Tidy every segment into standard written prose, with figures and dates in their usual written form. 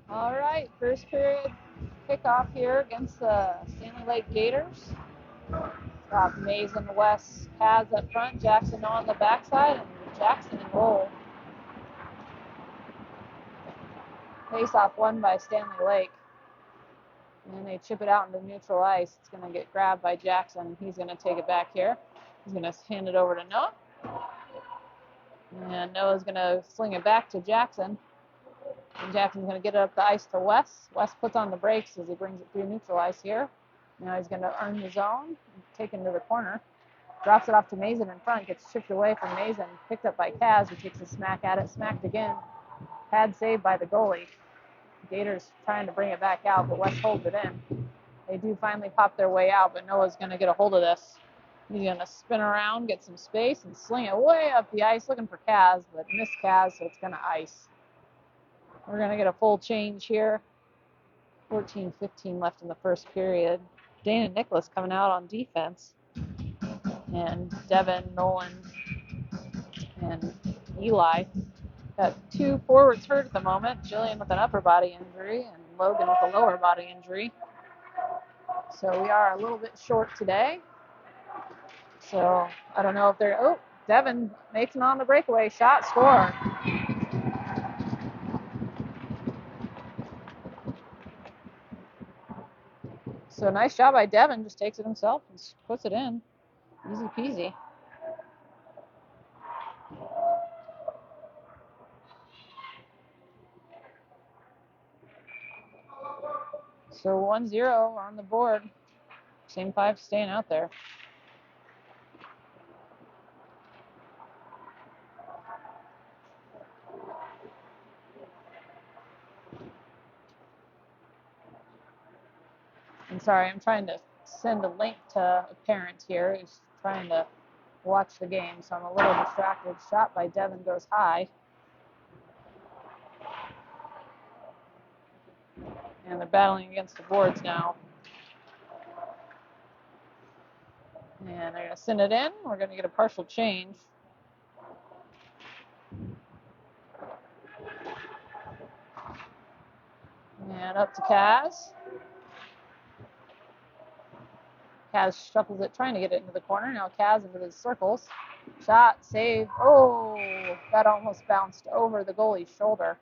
All right, first period kickoff here against the Stanley Lake Gators. Got Mason, West, Kaz up front, Jackson on the backside, and Jackson in goal. Face-off won by Stanley Lake. And they chip it out into neutral ice. It's going to get grabbed by Jackson. He's going to take it back here. He's going to hand it over to Noah. And Noah's going to sling it back to Jackson. And Jackson's going to get it up the ice to Wes. Wes puts on the brakes as he brings it through neutral ice here. Now he's going to earn the zone, take it into the corner. Drops it off to Mason in front, gets chipped away from Mason. Picked up by Kaz, who takes a smack at it, smacked again. Pad saved by the goalie. Gators trying to bring it back out, but Wes holds it in. They do finally pop their way out, but Noah's going to get a hold of this. He's going to spin around, get some space, and sling it way up the ice, looking for Kaz, but missed Kaz, so it's going to ice. We're going to get a full change here. 14-15 left in the first period. Dana Nicholas coming out on defense. And Devin, Nolan, and Eli. Got two forwards hurt at the moment. Jillian with an upper body injury and Logan with a lower body injury. So we are a little bit short today. So I don't know if they're... Oh, Devin makes it on the breakaway. Shot, score. So nice job by Devin. Just takes it himself and puts it in. Easy peasy. So 1-0 on the board. Same five staying out there. I'm sorry, I'm trying to send a link to a parent here who's trying to watch the game, so I'm a little distracted. Shot by Devin goes high. And they're battling against the boards now. And they're going to send it in. We're going to get a partial change. And up to Kaz. Kaz shuffles it, trying to get it into the corner. Now Kaz into the circles. Shot, save. Oh, that almost bounced over the goalie's shoulder.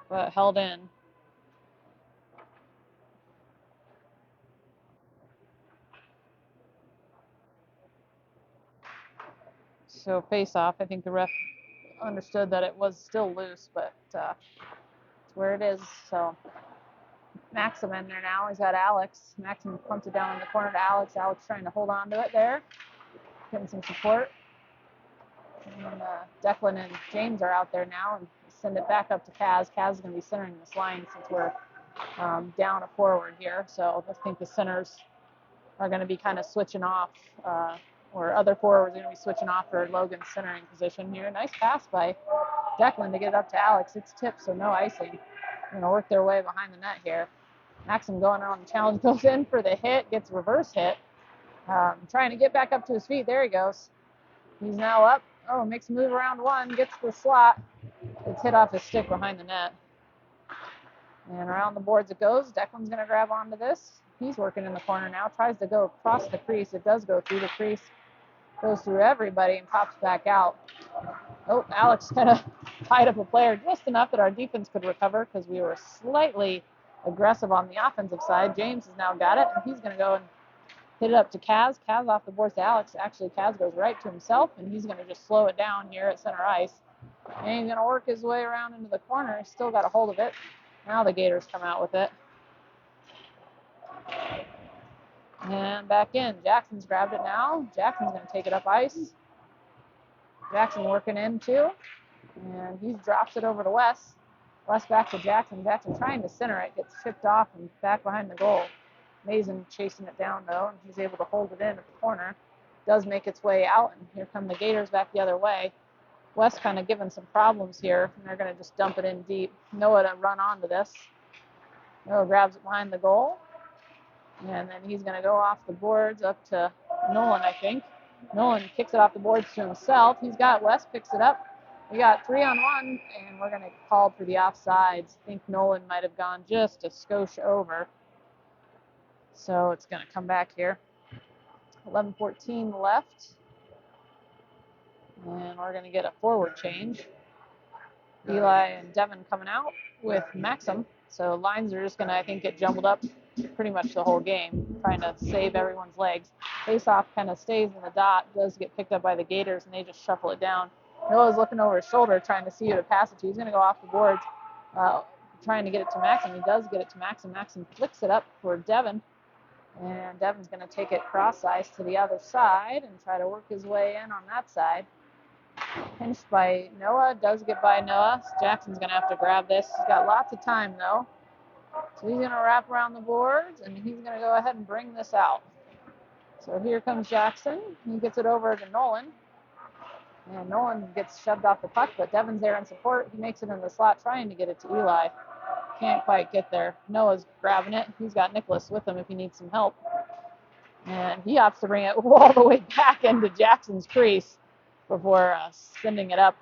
But held in. So face off. I think the ref understood that it was still loose, but it's where it is. So Maxim in there now. He's got Alex. Maxim pumps it down in the corner to Alex. Alex trying to hold on to it there. Getting some support. And Declan and James are out there now and send it back up to Kaz. Kaz is going to be centering this line since we're down a forward here. So I think the centers are going to be kind of switching off, or other forwards are going to be switching off for Logan's centering position here. Nice pass by Declan to get it up to Alex. It's tipped, so no icing. They're going to work their way behind the net here. Maxim going on the challenge, goes in for the hit, gets reverse hit. Trying to get back up to his feet. There he goes. He's now up. Oh, makes a move around one, gets the slot. It's hit off his stick behind the net. And around the boards it goes. Declan's going to grab onto this. He's working in the corner now. Tries to go across the crease. It does go through the crease. Goes through everybody and pops back out. Oh, Alex kind of tied up a player just enough that our defense could recover because we were slightly aggressive on the offensive side. James has now got it, and he's going to go and hit it up to Kaz. Kaz off the boards to Alex. Actually, Kaz goes right to himself, and he's going to just slow it down here at center ice. And he's going to work his way around into the corner. He's still got a hold of it. Now the Gators come out with it. And back in. Jackson's grabbed it now. Jackson's going to take it up ice. Jackson working in too. And he drops it over to Wes. Wes back to Jackson. Jackson trying to center it. Gets chipped off and back behind the goal. Mason chasing it down though. And he's able to hold it in at the corner. Does make its way out. And here come the Gators back the other way. Wes kind of giving some problems here. And they're going to just dump it in deep. Noah to run onto this. Noah grabs it behind the goal. And then he's going to go off the boards up to Nolan, I think. Nolan kicks it off the boards to himself. He's got Wes, picks it up. We got 3-on-1, and we're going to call for the offsides. I think Nolan might have gone just a skosh over. So it's going to come back here. 11:14 left. And we're going to get a forward change. Eli and Devin coming out with Maxim. So lines are just going to, I think, get jumbled up pretty much the whole game, trying to save everyone's legs. Face-off kind of stays in the dot, does get picked up by the Gators, and they just shuffle it down. Noah's looking over his shoulder, trying to see who to pass it to. He's going to go off the boards, trying to get it to Maxim. He does get it to Maxim. Maxim flicks it up for Devin, and Devin's going to take it cross-ice to the other side and try to work his way in on that side. Pinched by Noah, does get by Noah. Jackson's going to have to grab this. He's got lots of time, though. So he's going to wrap around the boards, and he's going to go ahead and bring this out. So here comes Jackson. He gets it over to Nolan. And Nolan gets shoved off the puck, but Devin's there in support. He makes it in the slot, trying to get it to Eli. Can't quite get there. Noah's grabbing it. He's got Nicholas with him if he needs some help. And he opts to bring it all the way back into Jackson's crease before sending it up.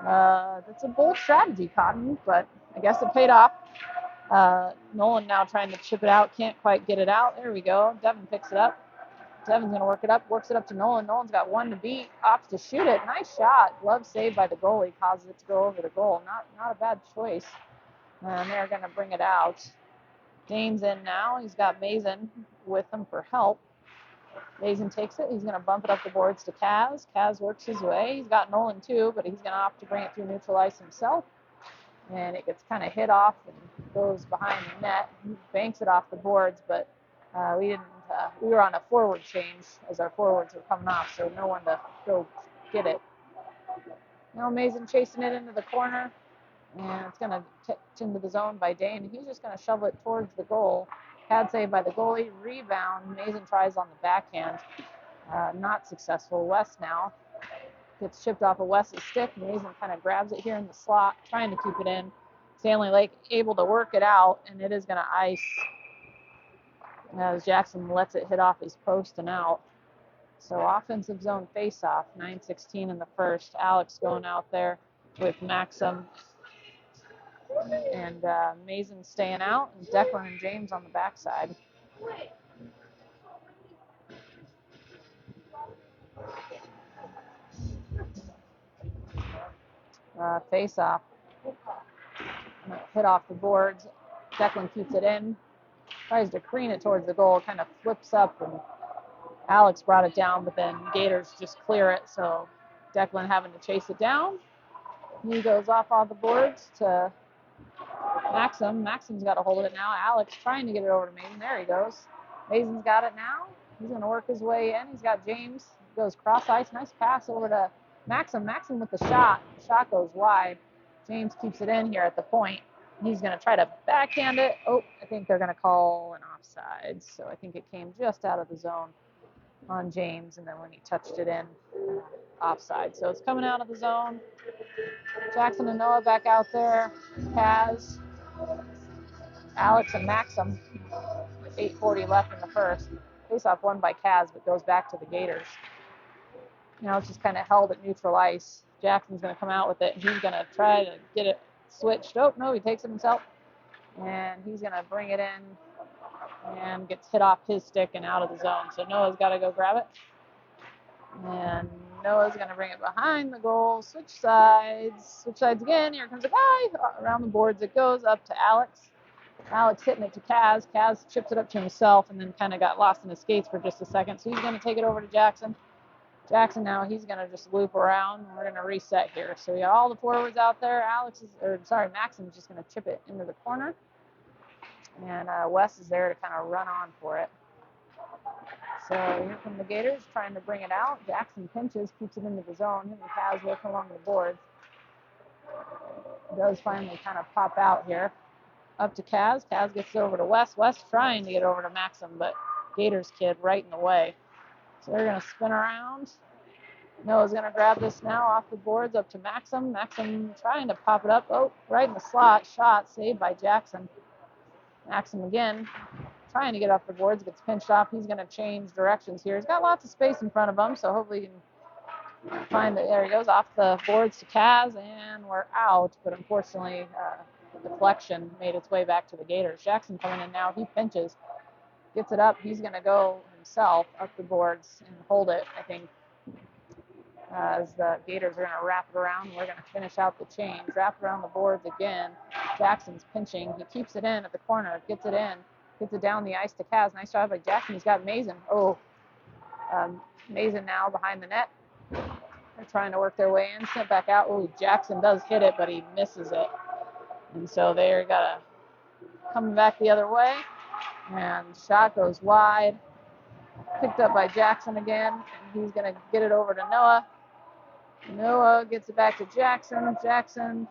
That's a bold strategy, Cotton, but I guess it paid off. Nolan now trying to chip it out, can't quite get it out. There we go. Devin picks it up. Devin's going to work it up, works it up to Nolan. Nolan's got one to beat, opts to shoot it. Nice shot. Glove saved by the goalie, causes it to go over the goal. Not a bad choice. And they're going to bring it out. Dane's in now. He's got Mason with him for help. Mason takes it. He's going to bump it up the boards to Kaz. Kaz works his way. He's got Nolan too, but he's going to opt to bring it through neutral ice himself. And it gets kind of hit off and goes behind the net. He banks it off the boards, but we didn't. We were on a forward change as our forwards were coming off, so no one to go get it. Now Mason chasing it into the corner, and it's going to tipped into the zone by Dane. He's just going to shovel it towards the goal. Pad save by the goalie. Rebound. Mason tries on the backhand. Not successful. West now gets chipped off of West's stick. Mason kind of grabs it here in the slot, trying to keep it in. Stanley Lake able to work it out, and it is going to ice as Jackson lets it hit off his post and out. So offensive zone face-off, 9:16 in the first. Alex going out there with Maxim. And Mason staying out, and Declan and James on the backside. Face-off. Hit off the boards. Declan keeps it in. Tries to careen it towards the goal, kind of flips up, and Alex brought it down, but then Gators just clear it, so Declan having to chase it down. He goes off all the boards to Maxim. Maxim's got a hold of it now. Alex trying to get it over to Mason. There he goes. Mason's got it now. He's going to work his way in. He's got James. Goes cross ice. Nice pass over to Maxim. Maxim with the shot. The shot goes wide. James keeps it in here at the point. He's going to try to backhand it. Oh, I think they're going to call an offside. So I think it came just out of the zone on James. And then when he touched it in, offside. So it's coming out of the zone. Jackson and Noah back out there. Kaz, Alex, and Maxim. 8:40 left in the first. Face-off won by Kaz, but goes back to the Gators. Now it's just kind of held at neutral ice. Jackson's going to come out with it. He's going to try to get it switched. Oh, no, he takes it himself. And he's going to bring it in and gets hit off his stick and out of the zone. So Noah's got to go grab it. And Noah's going to bring it behind the goal. Switch sides. Switch sides again. Here comes a guy. Around the boards it goes up to Alex. Alex hitting it to Kaz. Kaz chips it up to himself and then kind of got lost in his skates for just a second. So he's going to take it over to Jackson. Jackson now, he's going to just loop around. We're going to reset here. So we got all the forwards out there. Maxim's just going to chip it into the corner. And Wes is there to kind of run on for it. So here come the Gators trying to bring it out. Jackson pinches, keeps it into the zone. Him and Kaz working along the boards. Does finally kind of pop out here. Up to Kaz. Kaz gets it over to Wes. Wes trying to get over to Maxim, but Gators kid right in the way. So they're going to spin around. Noah's going to grab this now off the boards up to Maxim. Maxim trying to pop it up. Oh, right in the slot. Shot saved by Jackson. Maxim again trying to get off the boards. Gets pinched off. He's going to change directions here. He's got lots of space in front of him, so hopefully he can There he goes off the boards to Kaz, and we're out. But unfortunately, the deflection made its way back to the Gators. Jackson coming in now. He pinches, gets it up. He's going to go himself up the boards and hold it, I think, as the Gators are going to wrap it around. We're going to finish out the change. Wrap around the boards again. Jackson's pinching. He keeps it in at the corner, gets it in, gets it down the ice to Kaz. Nice job by Jackson. He's got Mason. Mason now behind the net. They're trying to work their way in, sent back out. Oh, Jackson does hit it, but he misses it. And so they're got to come back the other way. And shot goes wide. Picked up by Jackson again. And he's going to get it over to Noah. Noah gets it back to Jackson. Jackson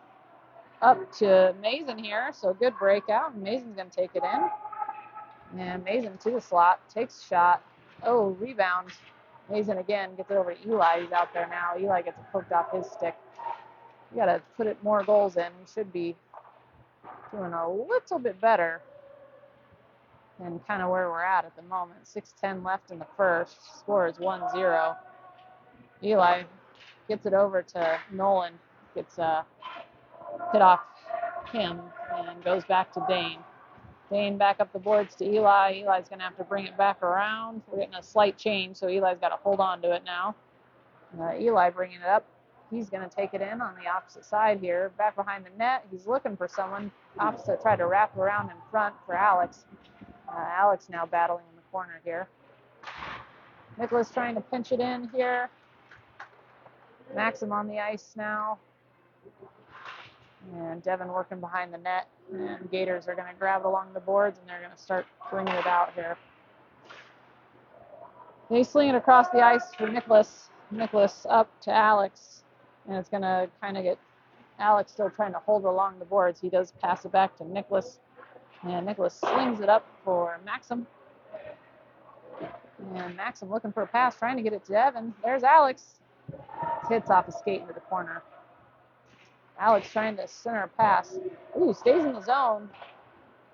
up to Mason here. So good breakout. Mason's going to take it in. And Mason to the slot. Takes a shot. Oh, rebound. Mason again gets it over to Eli. He's out there now. Eli gets it poked off his stick. You got to put it more goals in. We should be doing a little bit better than kind of where we're at the moment. 6:10 left in the first. Score is 1-0. Eli gets it over to Nolan. Gets hit off him and goes back to Dane. Dane back up the boards to Eli. Eli's going to have to bring it back around. We're getting a slight change, so Eli's got to hold on to it now. Eli bringing it up. He's going to take it in on the opposite side here. Back behind the net. He's looking for someone. Opposite tried to wrap around in front for Alex. Alex now battling in the corner here. Nicholas trying to pinch it in here. Maxim on the ice now. And Devin working behind the net. And Gators are going to grab it along the boards, and they're going to start bringing it out here. They sling it across the ice for Nicholas. Nicholas up to Alex. And it's going to kind of get Alex still trying to hold it along the boards. He does pass it back to Nicholas. And Nicholas slings it up for Maxim. And Maxim looking for a pass, trying to get it to Devin. There's Alex. Hits off a skate into the corner. Alex trying to center a pass. Ooh, stays in the zone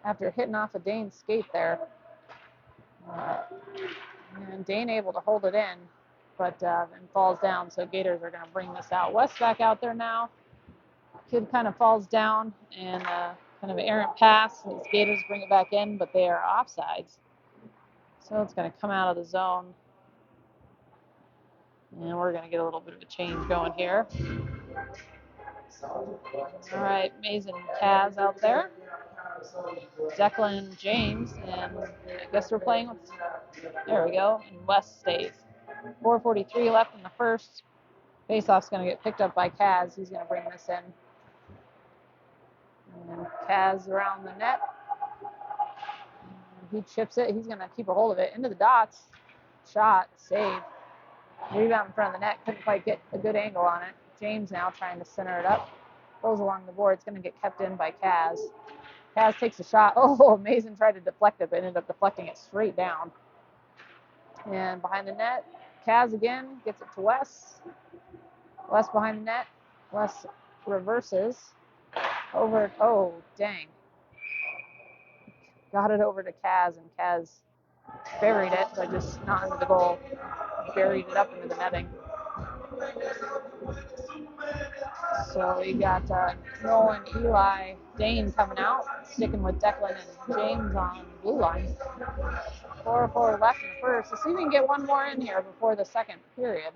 after hitting off a Dane skate there. And Dane able to hold it in, but then falls down, so Gators are going to bring this out. West back out there now. Kid kind of falls down, and kind of an errant pass. As Gators bring it back in, but they are offsides. So it's going to come out of the zone. And we're going to get a little bit of a change going here. All right, Mason Kaz out there. Declan James, and I guess we're playing with, there we go, and West stays. 4:43 left in the first. Faceoff's going to get picked up by Kaz. He's going to bring this in. And Kaz around the net. He chips it. He's going to keep a hold of it. Into the dots. Shot. Save. Rebound in front of the net. Couldn't quite get a good angle on it. James now trying to center it up. Goes along the board. It's going to get kept in by Kaz. Kaz takes a shot. Oh, Mason tried to deflect it, but ended up deflecting it straight down. And behind the net, Kaz again gets it to Wes. Wes behind the net. Wes reverses. Over. Oh, dang. Got it over to Kaz, and Kaz buried it, but just not into the goal. Buried it up into the netting. So we got Nolan, Eli, Dane coming out, sticking with Declan and James on the blue line. 4:04 left in the first. Let's see if we can get one more in here before the second period.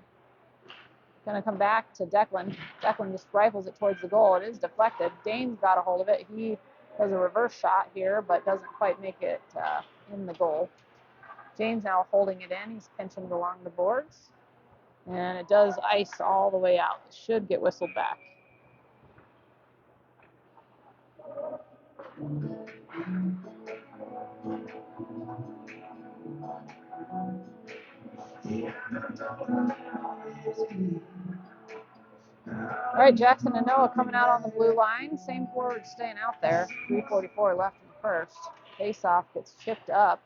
Going to come back to Declan. Declan just rifles it towards the goal. It is deflected. Dane's got a hold of it. He does a reverse shot here, but doesn't quite make it in the goal. James now holding it in. He's pinching it along the boards. And it does ice all the way out. It should get whistled back. All right, Jackson and Noah coming out on the blue line. Same forward staying out there. 3:44 left in the first. Face-off gets chipped up.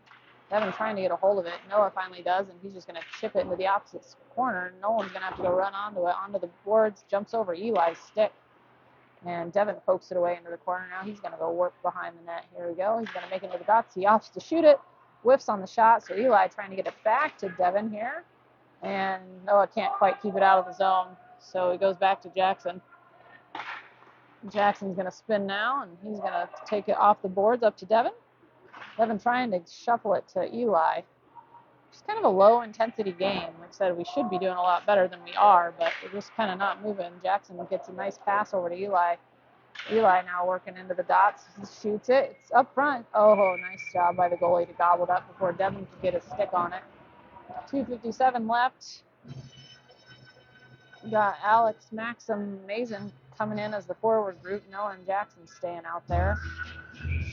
Devin trying to get a hold of it. Noah finally does, and he's just going to chip it into the opposite corner. Nolan's going to have to go run onto it, onto the boards, jumps over Eli's stick. And Devin pokes it away into the corner. Now he's going to go work behind the net. Here we go. He's going to make it into the dots. He opts to shoot it. Whiffs on the shot. So Eli trying to get it back to Devin here. And Noah can't quite keep it out of the zone, so he goes back to Jackson. Jackson's going to spin now, and he's going to take it off the boards up to Devin. Devin trying to shuffle it to Eli. It's kind of a low-intensity game. Like I said, we should be doing a lot better than we are, but we're just kind of not moving. Jackson gets a nice pass over to Eli. Eli now working into the dots, shoots it. It's up front. Oh, nice job by the goalie to gobble it up before Devin could get a stick on it. 2:57 left. We got Alex, Maxim, Mason coming in as the forward group. Noah and Jackson staying out there.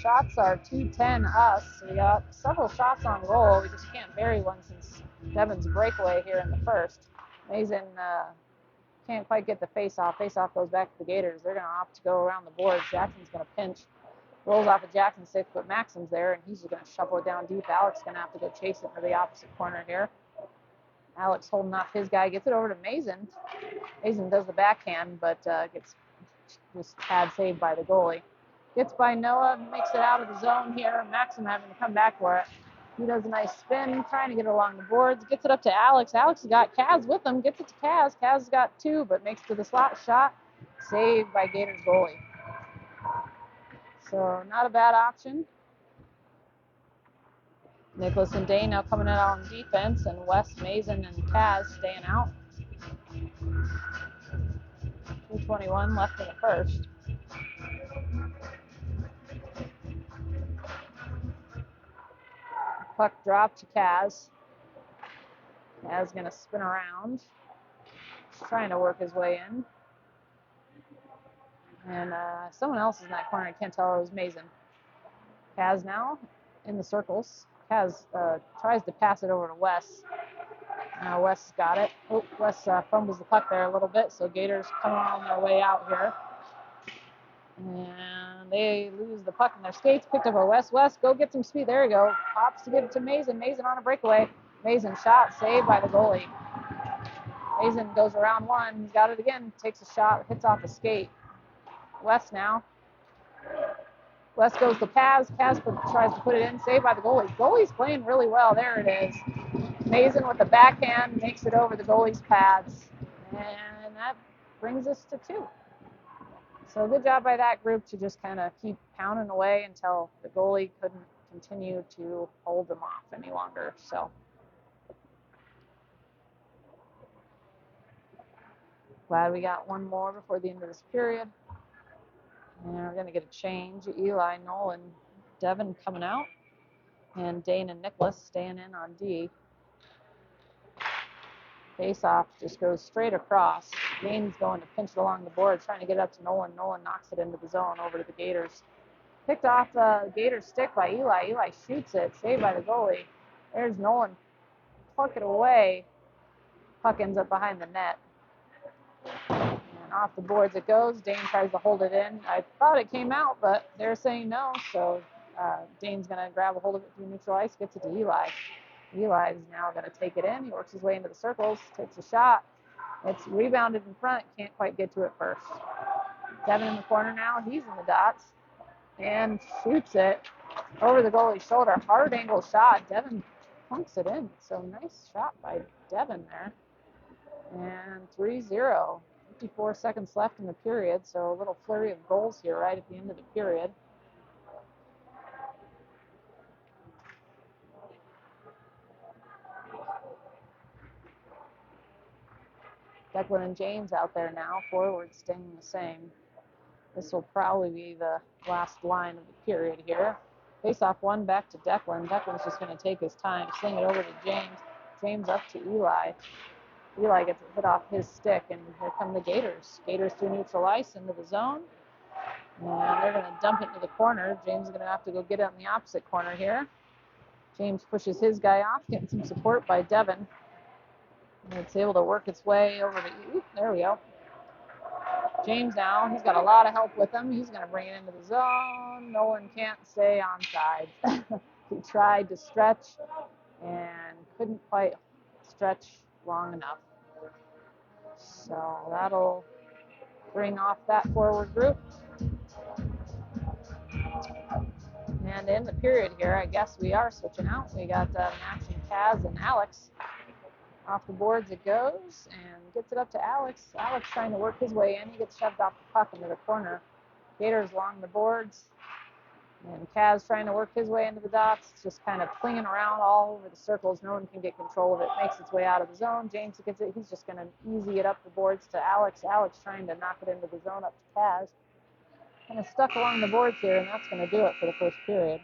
Shots are 2-10 us. We got several shots on goal. We just can't bury one since Devin's breakaway here in the first. Mason can't quite get the face-off. Face-off goes back to the Gators. They're going to opt to go around the boards. Jackson's going to pinch. Rolls off of Jackson's stick, but Maxim's there, and he's just going to shovel it down deep. Alex going to have to go chase it into the opposite corner here. Alex holding off his guy. Gets it over to Mason. Mason does the backhand, but gets just tad saved by the goalie. Gets by Noah, makes it out of the zone here. Maxim having to come back for it. He does a nice spin, trying to get it along the boards. Gets it up to Alex. Alex has got Kaz with him. Gets it to Kaz. Kaz's got two, but makes it to the slot shot. Saved by Gators goalie. So not a bad option. Nicholas and Dane now coming out on defense, and Wes, Mason, and Kaz staying out. 2:21 left in the first. Puck drop to Kaz. Kaz going to spin around. He's trying to work his way in. And someone else is in that corner. I can't tell. It was Mason. Kaz now in the circles. Kaz tries to pass it over to Wes. Wes got it. Oh, Wes fumbles the puck there a little bit, so Gators come on their way out here. And they lose the puck in their skates. Picked up by Wes. Wes, go get some speed. There you go. Pops to give it to Mason. Mason on a breakaway. Mason shot, saved by the goalie. Mason goes around one. He's got it again. Takes a shot, hits off a skate. Wes now. Wes goes to Kaz. Kaz tries to put it in, saved by the goalie. Goalie's playing really well. There it is. Mason with the backhand makes it over the goalie's pads. And that brings us to 2. So good job by that group to just kind of keep pounding away until the goalie couldn't continue to hold them off any longer. So glad we got one more before the end of this period. And we're going to get a change. Eli, Nolan, Devin coming out, and Dane and Nicholas staying in on D. Face-off just goes straight across. Dane's going to pinch it along the board, trying to get it up to Nolan. Nolan knocks it into the zone over to the Gators. Picked off the Gators stick by Eli. Eli shoots it, saved by the goalie. There's Nolan. Pluck it away. Puck ends up behind the net. And off the boards it goes. Dane tries to hold it in. I thought it came out, but they're saying no. So Dane's going to grab a hold of it through neutral ice, gets it to Eli. Eli is now going to take it in. He works his way into the circles, takes a shot. It's rebounded in front, can't quite get to it first. Devin in the corner now. He's in the dots and shoots it over the goalie's shoulder. Hard angle shot. Devin plunks it in. So nice shot by Devin there. And 3-0. 54 seconds left in the period, so a little flurry of goals here right at the end of the period. Declan and James out there now, forward staying the same. This will probably be the last line of the period here. Face-off one back to Declan. Declan's just going to take his time, sling it over to James. James up to Eli. Eli gets it hit off his stick, and here come the Gators. Gators through neutral ice into the zone. And they're going to dump it into the corner. James is going to have to go get it in the opposite corner here. James pushes his guy off, getting some support by Devin. And it's able to work its way over to, there we go. James now, he's got a lot of help with him. He's going to bring it into the zone. Nolan can't stay on sides. He tried to stretch and couldn't quite stretch long enough. So that'll bring off that forward group. And in the period here, I guess we are switching out. We got Max and Kaz and Alex. Off the boards it goes and gets it up to Alex. Alex trying to work his way in. He gets shoved off the puck into the corner. Gators along the boards. And Kaz trying to work his way into the dots, just kind of clinging around all over the circles. No one can get control of it. Makes its way out of the zone. James gets it. He's just going to easy it up the boards to Alex. Alex trying to knock it into the zone up to Kaz. Kind of stuck along the boards here, and that's going to do it for the first period.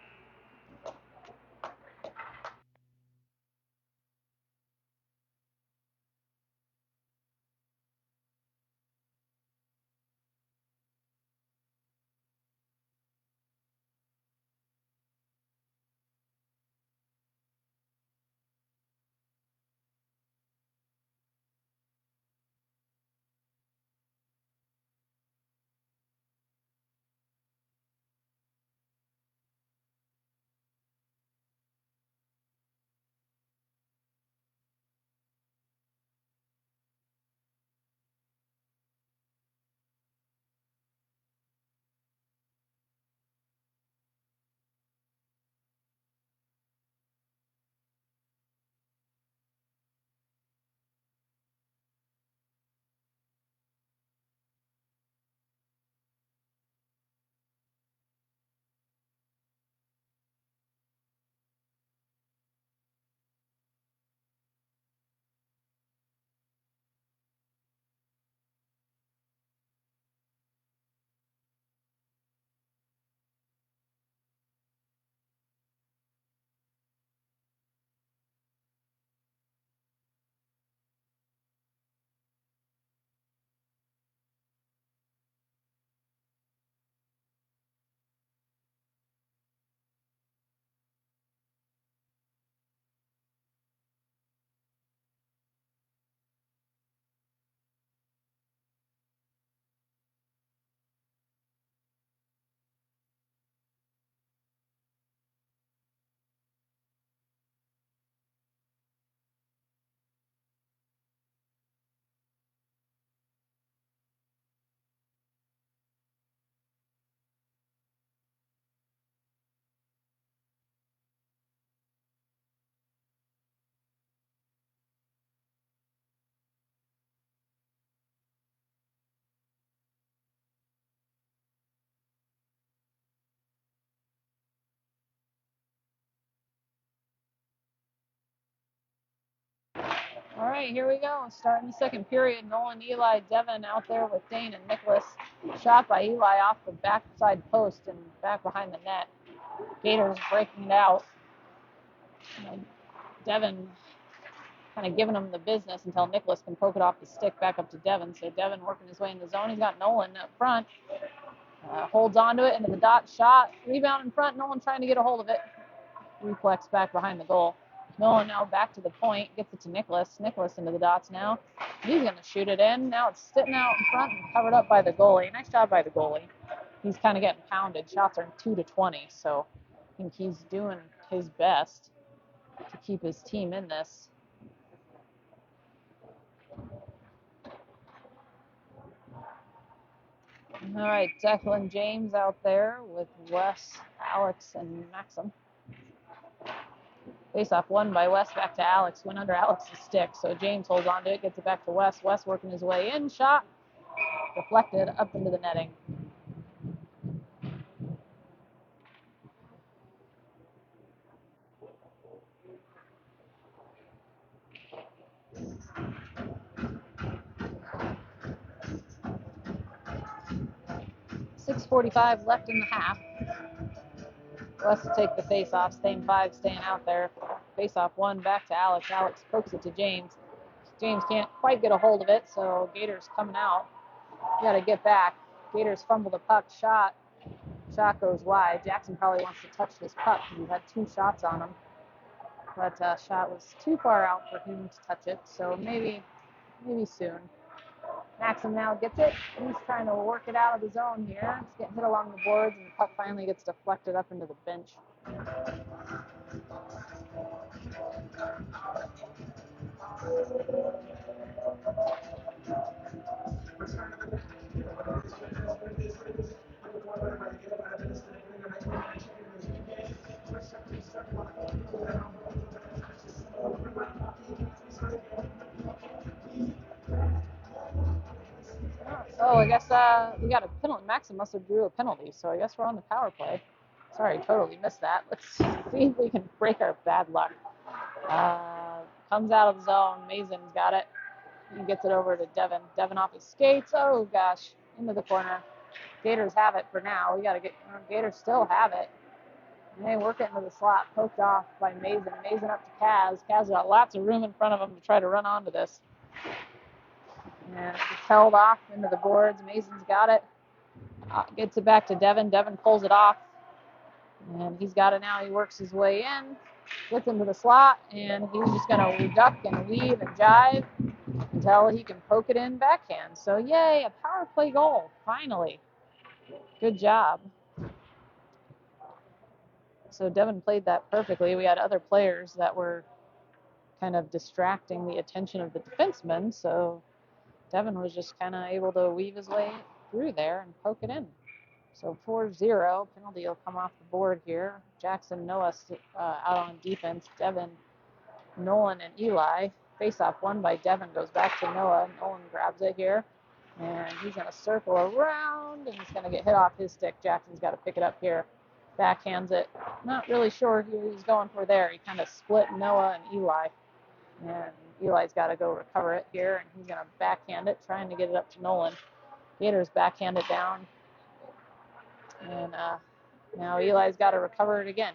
All right, here we go. Starting the second period. Nolan, Eli, Devin out there with Dane and Nicholas. Shot by Eli off the backside post and back behind the net. Gators breaking it out. Devin kind of giving him the business until Nicholas can poke it off the stick back up to Devin. So Devin working his way in the zone. He's got Nolan up front. Holds on to it into the dot. Shot. Rebound in front. Nolan trying to get a hold of it. Reflex back behind the goal. Nolan now back to the point. Gets it to Nicholas. Nicholas into the dots now. He's going to shoot it in. Now it's sitting out in front and covered up by the goalie. Nice job by the goalie. He's kind of getting pounded. Shots are 2-20. So I think he's doing his best to keep his team in this. All right, Declan James out there with Wes, Alex, and Maxim. Face-off won by Wes back to Alex. Went under Alex's stick, so James holds on to it, gets it back to Wes. Wes working his way in. Shot. Deflected up into the netting. .6:45 left in the half. Wes will take the face-off. Staying 5, staying out there. Face-off won back to Alex. Alex pokes it to James. James can't quite get a hold of it, so Gators coming out. Got to get back. Gators fumble the puck. Shot goes wide. Jackson probably wants to touch this puck because he had 2 shots on him. But shot was too far out for him to touch it, so maybe soon. Maxim now gets it. He's trying to work it out of the zone here. It's getting hit along the boards, and the puck finally gets deflected up into the bench. Oh, I guess we got a penalty. Maxim must have drew a penalty, so I guess we're on the power play. Sorry, totally missed that. Let's see if we can break our bad luck. Comes out of the zone. Mason's got it. He gets it over to Devin. Devin off his skates. Oh, gosh. Into the corner. Gators have it for now. We got to get... Gators still have it. And they work it into the slot. Poked off by Mason. Mason up to Kaz. Kaz got lots of room in front of him to try to run onto this. And it's held off into the boards. Mason's got it. Gets it back to Devin. Devin pulls it off. And he's got it now. He works his way in. Gets into the slot. And he's just going to duck and weave and jive until he can poke it in backhand. So, yay, a power play goal, finally. Good job. So Devin played that perfectly. We had other players that were kind of distracting the attention of the defensemen, so Devin was just kind of able to weave his way through there and poke it in. So 4-0, penalty will come off the board here. Jackson, Noah out on defense. Devin, Nolan, and Eli. Face-off won by Devin, goes back to Noah. Nolan grabs it here, and he's going to circle around, and he's going to get hit off his stick. Jackson's got to pick it up here. Backhands it. Not really sure who he's going for there. He kind of split Noah and Eli, and Eli's got to go recover it here, and he's going to backhand it, trying to get it up to Nolan. Gators backhand it down, and now Eli's got to recover it again.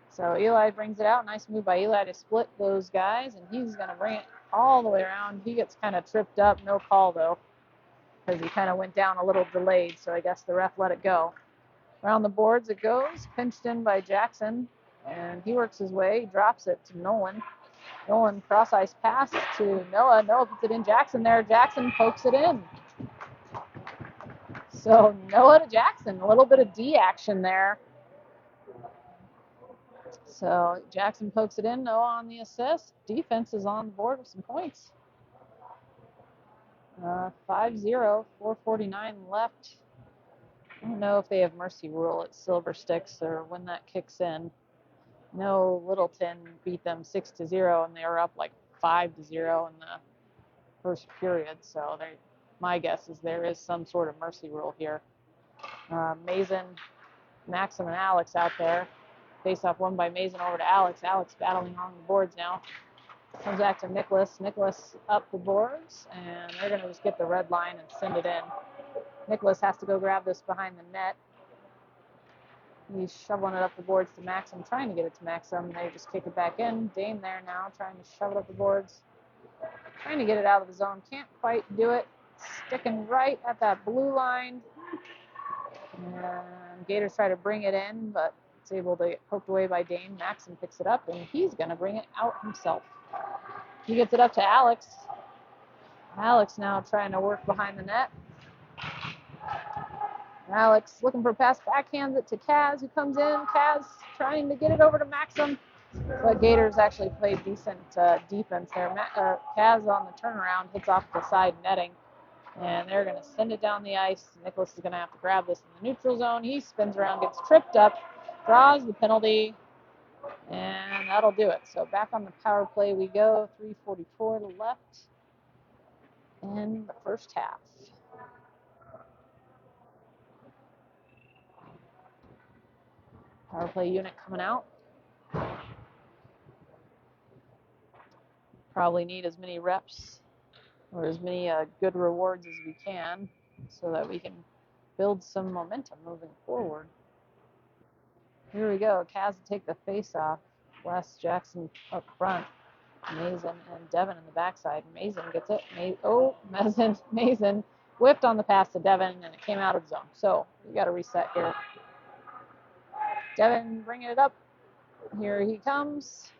So Eli brings it out. Nice move by Eli to split those guys, and he's going to bring it all the way around. He gets kind of tripped up. No call, though, because he kind of went down a little delayed, so I guess the ref let it go. Around the boards it goes, pinched in by Jackson, and he works his way. He drops it to Nolan. Nolan cross-ice pass to Noah. Noah puts it in. Jackson there. Jackson pokes it in. So Noah to Jackson. A little bit of D action there. So Jackson pokes it in. Noah on the assist. Defense is on the board with some points. 5-0, 4:49 left. I don't know if they have mercy rule at Silver Sticks or when that kicks in. No, Littleton beat them 6-0, and they were up like 5-0 in the first period. So my guess is there is some sort of mercy rule here. Mason, Maxim, and Alex out there. Face-off won by Mason over to Alex. Alex battling on the boards now. Comes back to Nicholas. Nicholas up the boards, and they're going to just get the red line and send it in. Nicholas has to go grab this behind the net. He's shoveling it up the boards to Maxim, trying to get it to Maxim. They just kick it back in. Dame there now, trying to shove it up the boards. Trying to get it out of the zone. Can't quite do it. Sticking right at that blue line. And Gators try to bring it in, but it's able to get poked away by Dame. Maxim picks it up, and he's going to bring it out himself. He gets it up to Alex. Alex now trying to work behind the net. Alex looking for a pass, backhands it to Kaz, who comes in. Kaz trying to get it over to Maxim, but Gators actually played decent defense there. Kaz on the turnaround hits off the side netting, and they're going to send it down the ice. Nicholas is going to have to grab this in the neutral zone. He spins around, gets tripped up, draws the penalty, and that'll do it. So back on the power play we go. 3:44 left in the first half. Power play unit coming out. Probably need as many reps or as many good rewards as we can so that we can build some momentum moving forward. Here we go. Kaz to take the face off. Wes Jackson up front. Mason and Devin in the backside. Mason gets it. Mason whipped on the pass to Devin, and it came out of the zone. So we got to reset here. Devin bringing it up. Here he comes.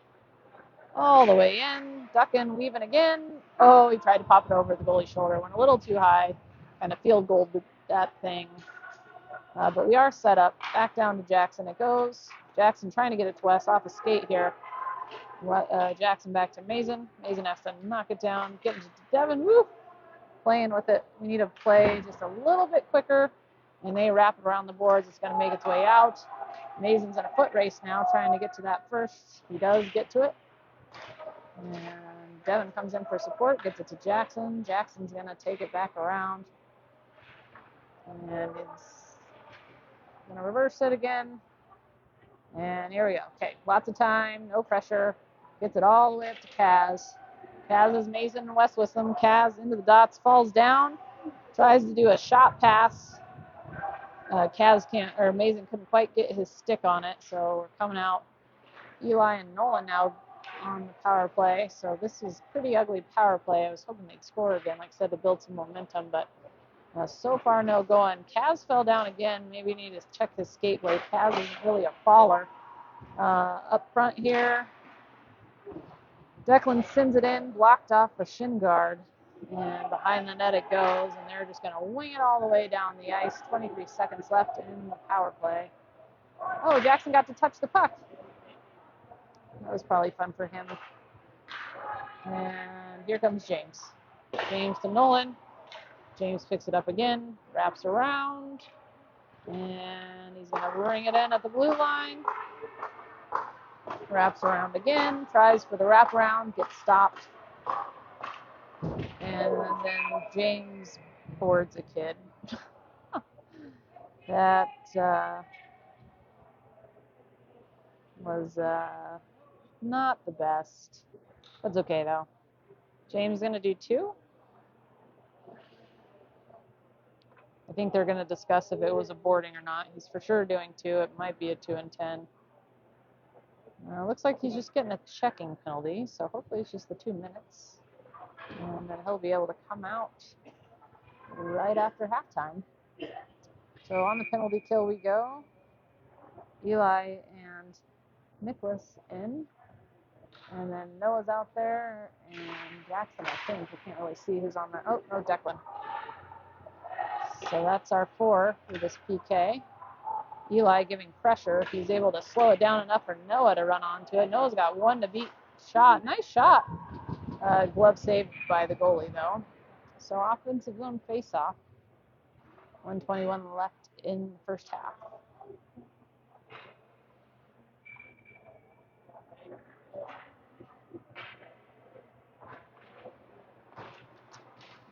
All the way in. Ducking, weaving again. Oh, he tried to pop it over the goalie's shoulder. Went a little too high. Kind of field goal that thing. But we are set up. Back down to Jackson it goes. Jackson trying to get it to Wes off a skate here. Jackson back to Mason. Mason has to knock it down. Getting to Devin. Woo! Playing with it. We need to play just a little bit quicker. And they wrap it around the boards. It's going to make its way out. Mason's in a foot race now, trying to get to that first. He does get to it. And Devin comes in for support. Gets it to Jackson. Jackson's going to take it back around. And it's going to reverse it again. And here we go. Okay, lots of time, no pressure. Gets it all the way up to Kaz. Kaz is Mason and West with them. Kaz into the dots, falls down, tries to do a shot pass. Kaz can't, or Mason couldn't quite get his stick on it, so we're coming out. Eli and Nolan now on the power play, so this is pretty ugly power play. I was hoping they'd score again, like I said, to build some momentum, but so far no going. Kaz fell down again. Maybe need to check his skate blade. Kaz isn't really a faller. Up front here, Declan sends it in, blocked off a shin guard, and behind the net it goes, and they're just going to wing it all the way down the ice. 23 seconds left in the power play. Oh, Jackson got to touch the puck. That was probably fun for him. And here comes James. James to Nolan. James picks it up again, wraps around, and he's going to ring it in at the blue line. Wraps around again, tries for the wraparound, gets stopped. And then James boards a kid. That was not the best. That's okay, though. James is going to do 2. I think they're going to discuss if it was a boarding or not. He's for sure doing 2. It might be a 2 and 10. Looks like he's just getting a checking penalty, so hopefully it's just the 2 minutes. And then he'll be able to come out right after halftime. So on the penalty kill we go. Eli and Nicholas in. And then Noah's out there, and Jackson, I think. We can't really see who's on there. Oh, no, Declan. So that's our 4 for this PK. Eli giving pressure. He's able to slow it down enough for Noah to run onto it. Noah's got 1 to beat shot. Nice shot. Glove saved by the goalie, though. So offensive zone face-off. 1:21 left in the first half.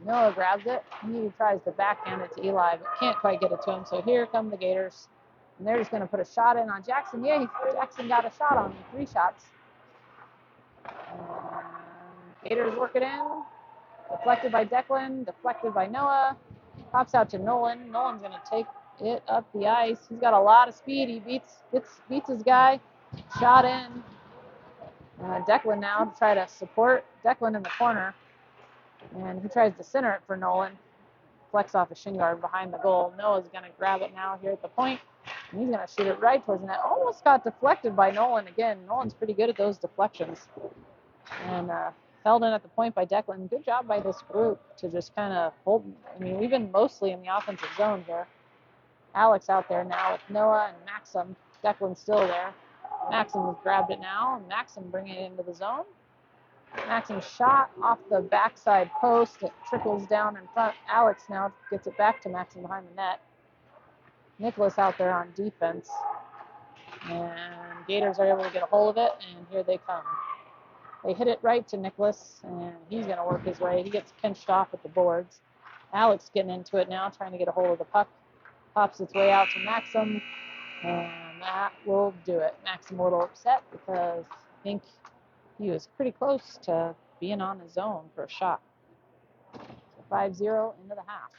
Noah grabs it. He tries to backhand it to Eli, but can't quite get it to him. So here come the Gators. And they're just going to put a shot in on Jackson. Yay, Jackson got a shot on him. 3 shots. Gators work it in. Deflected by Declan. Deflected by Noah. Pops out to Nolan. Nolan's going to take it up the ice. He's got a lot of speed. He beats his guy. Shot in. Declan now to try to support Declan in the corner. And he tries to center it for Nolan. Flex off a shin guard behind the goal. Noah's going to grab it now here at the point. And he's going to shoot it right towards the net. Almost got deflected by Nolan again. Nolan's pretty good at those deflections. And held in at the point by Declan. Good job by this group to just kind of hold. I mean, we've been mostly in the offensive zone here. Alex out there now with Noah and Maxim. Declan's still there. Maxim has grabbed it now. And Maxim bringing it into the zone. Maxim's shot off the backside post. It trickles down in front. Alex now gets it back to Maxim behind the net. Nicholas out there on defense. And Gators are able to get a hold of it, and here they come. They hit it right to Nicholas, and he's going to work his way. He gets pinched off at the boards. Alex getting into it now, trying to get a hold of the puck. Pops its way out to Maxim, and that will do it. Maxim a little upset because I think he was pretty close to being on his own for a shot. So 5-0 into the half.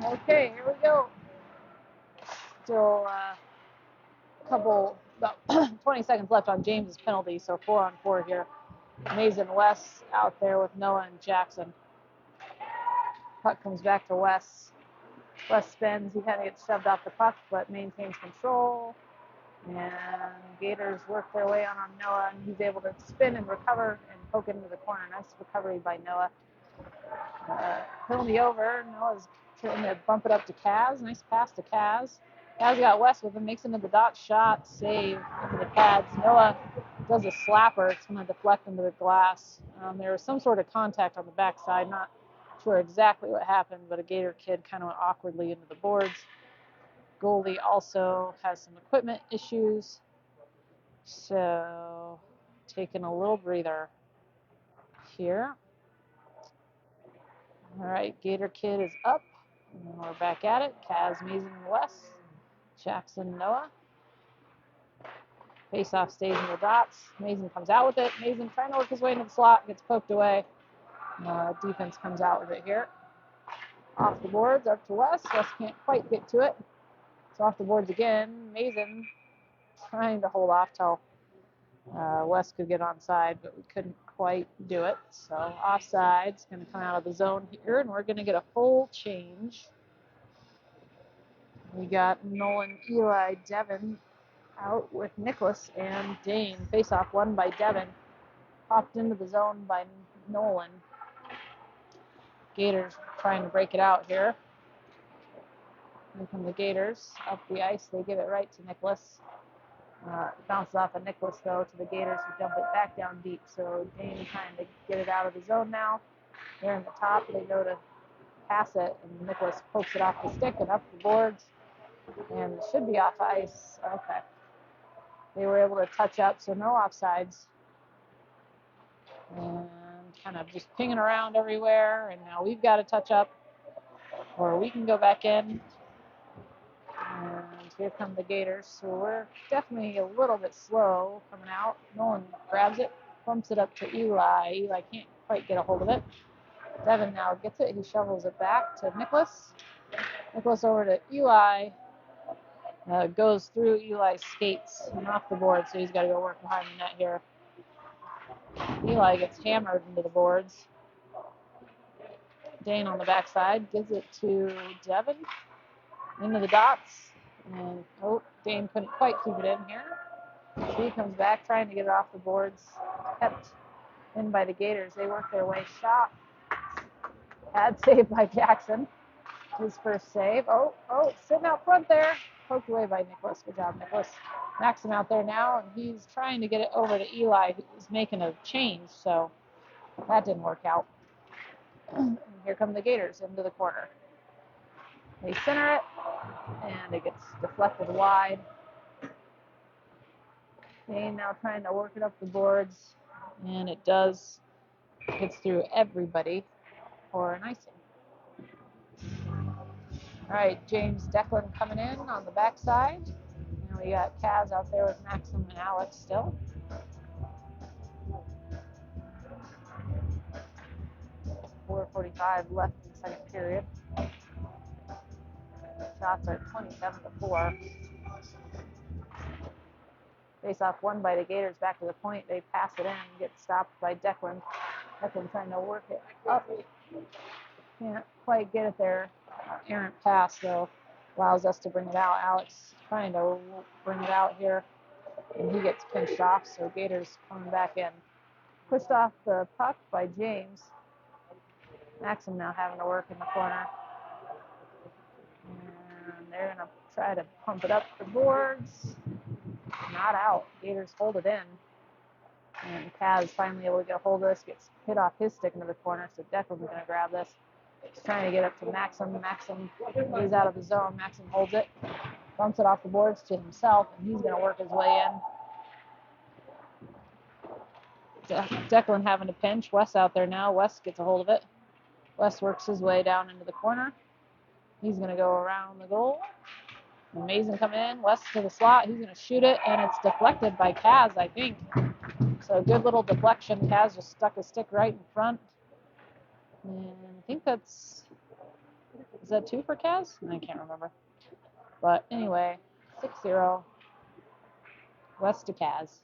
Okay, here we go. Still about 20 seconds left on James's penalty, so 4-on-4 here. Mason West out there with Noah and Jackson. Puck comes back to West. West spins. He kind of gets shoved off the puck, but maintains control. And Gators work their way on Noah, and he's able to spin and recover and poke it into the corner. Nice recovery by Noah. Penalty over. Noah's trying to bump it up to Kaz. Nice pass to Kaz. Kaz got West with him, makes into the dot shot, save into the pads. Noah does a slapper. It's going to deflect into the glass. There was some sort of contact on the backside. Not sure exactly what happened, but a Gator kid kind of went awkwardly into the boards. Goalie also has some equipment issues, so taking a little breather here. All right, Gator kid is up, and we're back at it. Kaz, Mason, West, Jackson, Noah. Face-off stays in the dots. Mason comes out with it. Mason trying to work his way into the slot, gets poked away. Defense comes out with it here. Off the boards, up to West. West can't quite get to it. It's off the boards again. Mason trying to hold off till West could get onside, but we couldn't quite do it. So offside's going to come out of the zone here, and we're going to get a full change. We got Nolan, Eli, Devin out with Nicholas and Dane. Face-off won by Devin. Popped into the zone by Nolan. Gators trying to break it out here. Here come the Gators up the ice. They give it right to Nicholas. Bounces off of Nicholas, though, to the Gators, who dump it back down deep. So Dane trying to get it out of the zone now. They're in the top. They go to pass it, and Nicholas pokes it off the stick and up the boards. And it should be off ice. Okay. They were able to touch up, so no offsides. And kind of just pinging around everywhere. And now we've got to touch up, or we can go back in. And here come the Gators. So we're definitely a little bit slow coming out. Nolan grabs it, bumps it up to Eli. Eli can't quite get a hold of it. Devin now gets it. He shovels it back to Nicholas. Nicholas over to Eli. Goes through Eli's skates and off the board, so he's got to go work behind the net here. Eli gets hammered into the boards. Dane on the backside gives it to Devin. Into the dots. And Dane couldn't quite keep it in here. She comes back trying to get it off the boards. Kept in by the Gators. They work their way. Shot. Pad save by Jackson. His first save. Sitting out front there. Poked away by Nicholas. Good job, Nicholas. Maxim out there now, and he's trying to get it over to Eli, who's making a change, so that didn't work out. And here come the Gators into the corner. They center it, and it gets deflected wide. Dane now trying to work it up the boards, and it does. Gets through everybody for an icing. All right, James Declan coming in on the backside. And we got Kaz out there with Maxim and Alex still. .4:45 left in the second period. Shots are 27-4. Face-off won by the Gators back to the point. They pass it in and get stopped by Declan. Declan trying to work it up. Can't quite get it there. Errant pass, though, allows us to bring it out. Alex trying to bring it out here, and he gets pinched off, so Gators coming back in. Pushed off the puck by James. Maxim now having to work in the corner. And they're going to try to pump it up the boards. Not out. Gators hold it in. And Kaz finally able to get a hold of this. Gets hit off his stick into the corner, so Declan's going to grab this. He's trying to get up to Maxim. Maxim is out of the zone. Maxim holds it. Bumps it off the boards to himself, and he's going to work his way in. Declan having to pinch. Wes out there now. Wes gets a hold of it. Wes works his way down into the corner. He's going to go around the goal. Mason coming in. Wes to the slot. He's going to shoot it, and it's deflected by Kaz, I think. So good little deflection. Kaz just stuck his stick right in front. And I think is Is that 2 for Kaz? I can't remember. But anyway, 6-0. West to Kaz.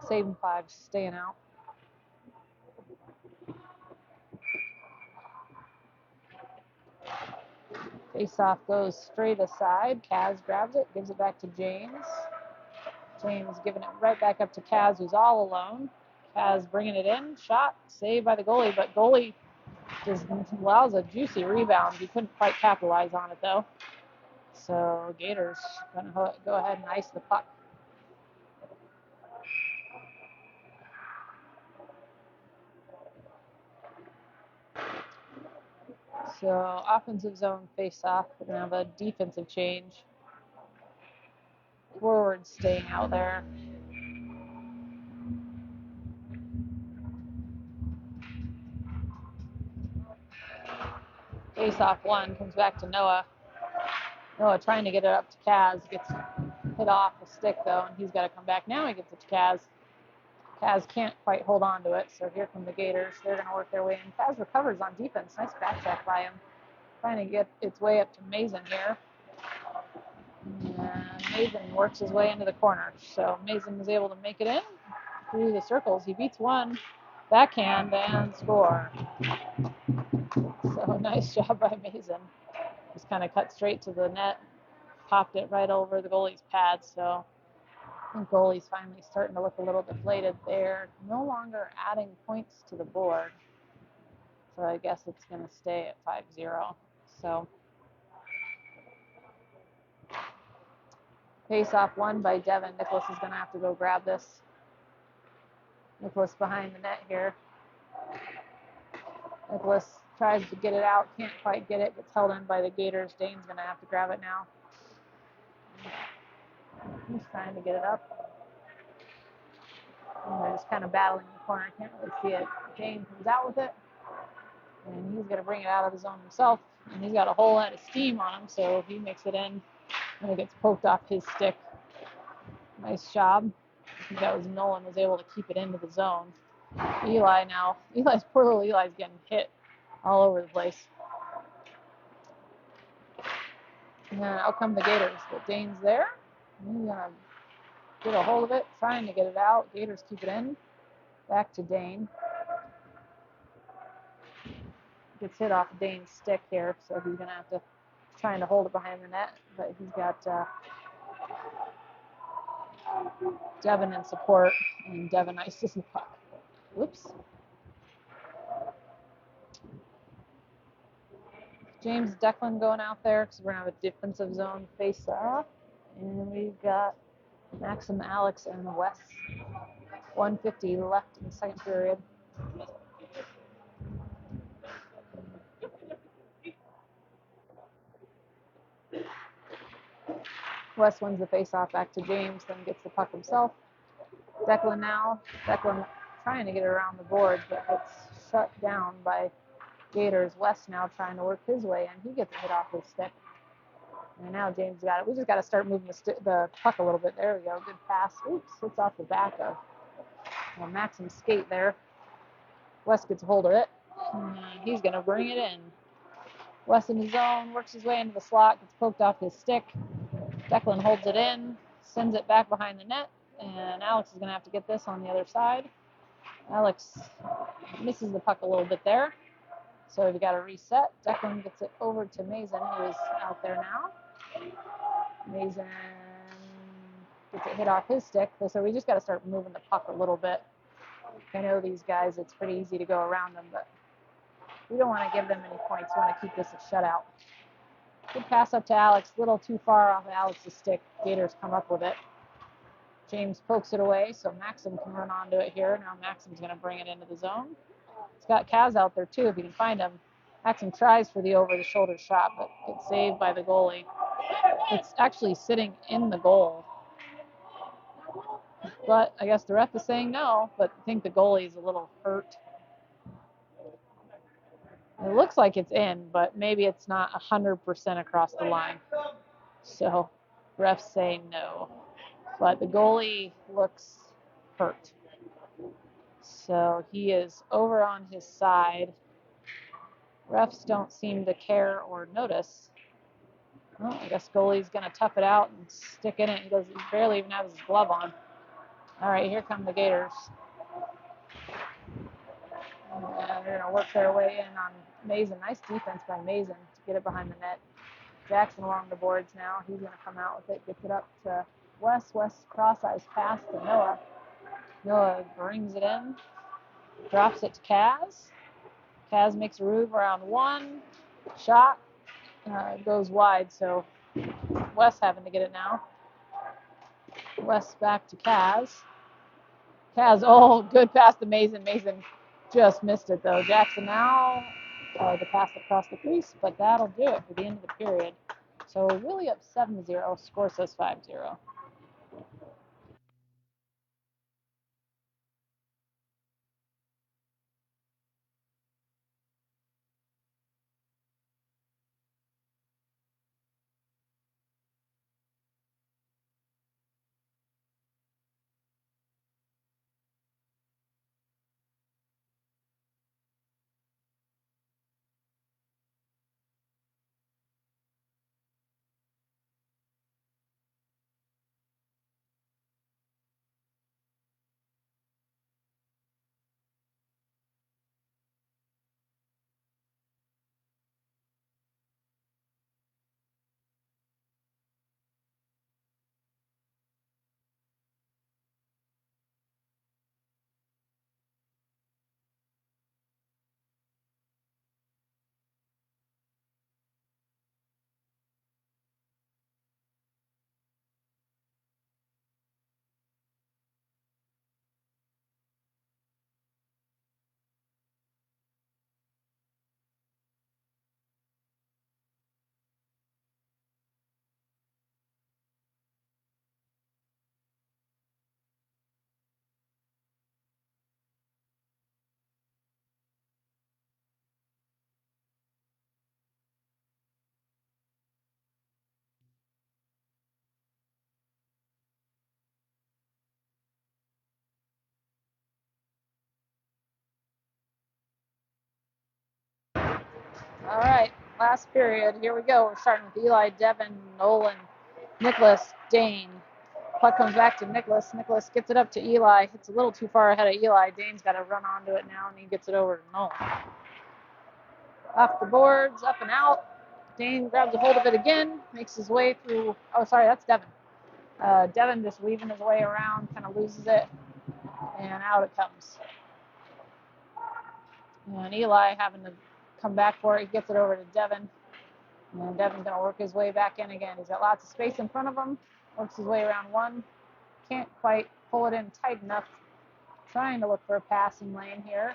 Saving 5, staying out. Face-off goes straight aside. Kaz grabs it, gives it back to James. James giving it right back up to Kaz, who's all alone. Kaz bringing it in. Shot. Saved by the goalie, but goalie just allows a juicy rebound. He couldn't quite capitalize on it, though. So Gators going to go ahead and ice the puck. So offensive zone face-off. We're going to have a defensive change. Forward staying out there. Face-off 1 comes back to Noah. Noah trying to get it up to Kaz. Gets hit off the stick, though, and he's got to come back. Now he gets it to Kaz. Kaz can't quite hold on to it, so here come the Gators. They're going to work their way in. Kaz recovers on defense. Nice back check by him. Trying to get its way up to Mason here. And Mason works his way into the corner. So Mason was able to make it in through the circles. He beats one, backhand, and score. So nice job by Mason. Just kind of cut straight to the net, popped it right over the goalie's pad. So I think goalie's finally starting to look a little deflated there. No longer adding points to the board. So I guess it's going to stay at 5-0. So face-off 1 by Devin. Nicholas is going to have to go grab this. Nicholas behind the net here. Nicholas tries to get it out, can't quite get it, gets held in by the Gators. Dane's going to have to grab it now. He's trying to get it up. And they're just kind of battling in the corner. I can't really see it. Dane comes out with it. And he's going to bring it out of his zone himself. And he's got a whole lot of steam on him, so he makes it in. And it gets poked off his stick. Nice job. I think that was Nolan was able to keep it into the zone. Eli now. Poor little Eli's getting hit all over the place. And then out come the Gators. But Dane's there. He's going to get a hold of it, trying to get it out. Gators keep it in. Back to Dane. Gets hit off Dane's stick here, so he's going to have to trying to hold it behind the net. But he's got Devin in support, and Devin ices the puck. Whoops. James Declan going out there because we're going to have a defensive zone face-off. And we've got Maxim, Alex, and Wes. 1:50 left in the second period. Wes wins the face-off back to James, then gets the puck himself. Declan now. Declan trying to get it around the board, but it's shut down by Gators. Wes now trying to work his way in. He gets hit off his stick. And now James got it. We just got to start moving the puck a little bit. There we go. Good pass. Oops, it's off the back of Maxim's skate there. Wes gets a hold of it. And he's going to bring it in. Wes in his zone, works his way into the slot, gets poked off his stick. Declan holds it in, sends it back behind the net, and Alex is going to have to get this on the other side. Alex misses the puck a little bit there, so we got to reset. Declan gets it over to Mason, who is out there now. Mason gets it hit off his stick, so we just got to start moving the puck a little bit. I know these guys, it's pretty easy to go around them, but we don't want to give them any points. We want to keep this a shutout. Good pass up to Alex, a little too far off Alex's stick. Gators come up with it. James pokes it away, so Maxim can run onto it here. Now Maxim's going to bring it into the zone. It's got Kaz out there too, if you can find him. Maxim tries for the over-the-shoulder shot, but gets saved by the goalie. It's actually sitting in the goal. But I guess the ref is saying no, but I think the goalie is a little hurt. It looks like it's in, but maybe it's not 100% across the line. So refs say no. But the goalie looks hurt. So he is over on his side. Refs don't seem to care or notice. Well, I guess goalie's going to tough it out and stick in it. He barely even has his glove on. All right, here come the Gators. And they're going to work their way in on Mason. Nice defense by Mason to get it behind the net. Jackson along the boards now. He's going to come out with it, gets it up to Wes. Wes cross-eyes pass to Noah. Noah brings it in, drops it to Kaz. Kaz makes a move around one. Shot goes wide, so Wes having to get it now. Wes back to Kaz. Kaz, oh, good pass to Mason. Mason just missed it, though. Jackson now, the pass across the crease, but that'll do it for the end of the period. So really up 7-0. Score says 5-0. All right, last period. Here we go. We're starting with Eli, Devin, Nolan, Nicholas, Dane. Puck comes back to Nicholas. Nicholas gets it up to Eli. It's a little too far ahead of Eli. Dane's got to run onto it now, and he gets it over to Nolan. Off the boards, up and out. Dane grabs a hold of it again, makes his way through. Oh, sorry, that's Devin. Devin just weaving his way around, kind of loses it, and out it comes. And Eli having to come back for it. He gets it over to Devin. And Devin's going to work his way back in again. He's got lots of space in front of him. Works his way around one. Can't quite pull it in tight enough. Trying to look for a passing lane here.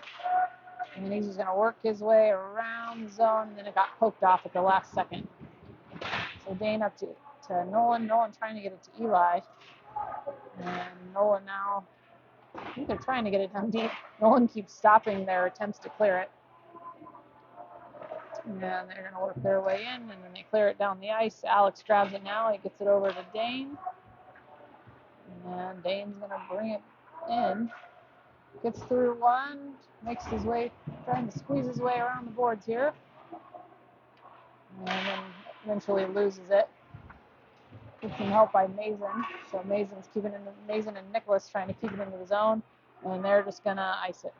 And he's just going to work his way around the zone. And then it got poked off at the last second. So Dane up to Nolan. Nolan trying to get it to Eli. And Nolan now, I think they're trying to get it down deep. Nolan keeps stopping their attempts to clear it. And they're going to work their way in, and then they clear it down the ice. Alex grabs it now. He gets it over to Dane. And Dane's going to bring it in. Gets through one, makes his way, trying to squeeze his way around the boards here. And then eventually loses it. Gets some help by Mason. So Mason's keeping it in, Mason and Nicholas trying to keep it into the zone. And they're just going to ice it.